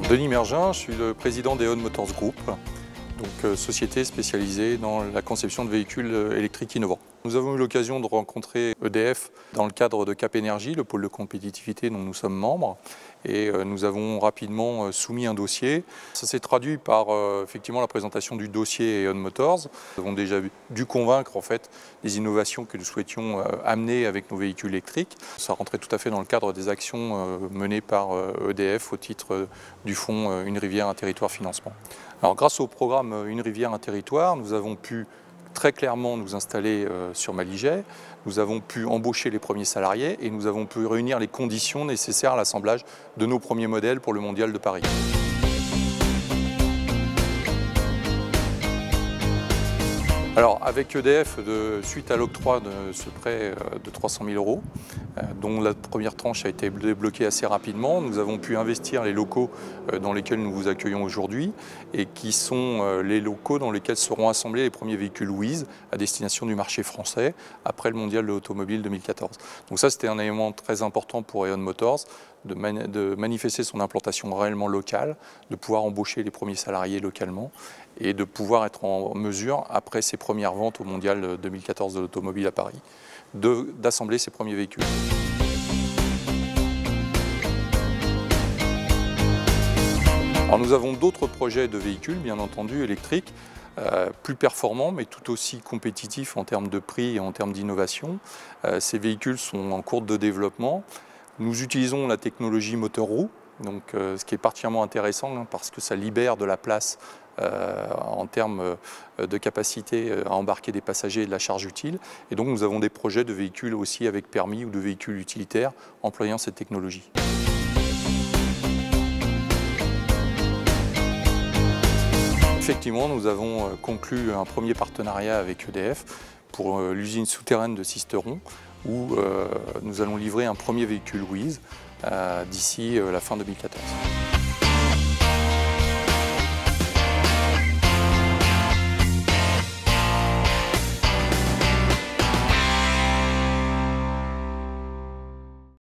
Denis Mergin, je suis le président d'E.ON Motors Group, donc société spécialisée dans la conception de véhicules électriques innovants. Nous avons eu l'occasion de rencontrer EDF dans le cadre de Cap Énergie, le pôle de compétitivité dont nous sommes membres, et nous avons rapidement soumis un dossier. Ça s'est traduit par effectivement la présentation du dossier E.ON Motors. Nous avons déjà dû convaincre en fait des innovations que nous souhaitions amener avec nos véhicules électriques. Ça rentrait tout à fait dans le cadre des actions menées par EDF au titre du fonds Une rivière, un territoire financement. Alors grâce au programme Une rivière, un territoire, nous avons pu très clairement nous installer sur Malijai, nous avons pu embaucher les premiers salariés et nous avons pu réunir les conditions nécessaires à l'assemblage de nos premiers modèles pour le Mondial de Paris. Alors avec EDF, suite à l'octroi de ce prêt de 300 000 €, dont la première tranche a été débloquée assez rapidement, nous avons pu investir les locaux dans lesquels nous vous accueillons aujourd'hui et qui sont les locaux dans lesquels seront assemblés les premiers véhicules WIZ à destination du marché français après le Mondial de l'automobile 2014. Donc ça, c'était un élément très important pour E.ON Motors, de manifester son implantation réellement locale, de pouvoir embaucher les premiers salariés localement et de pouvoir être en mesure, après ses premières ventes au Mondial 2014 de l'automobile à Paris, d'assembler ses premiers véhicules. Alors nous avons d'autres projets de véhicules, bien entendu, électriques, plus performants, mais tout aussi compétitifs en termes de prix et en termes d'innovation. Ces véhicules sont en cours de développement. Nous utilisons la technologie moteur roue, donc, ce qui est particulièrement intéressant parce que ça libère de la place en termes de capacité à embarquer des passagers et de la charge utile. Et donc nous avons des projets de véhicules aussi avec permis ou de véhicules utilitaires employant cette technologie. Effectivement, nous avons conclu un premier partenariat avec EDF pour l'usine souterraine de Sisteron, où nous allons livrer un premier véhicule WIZ d'ici la fin 2014.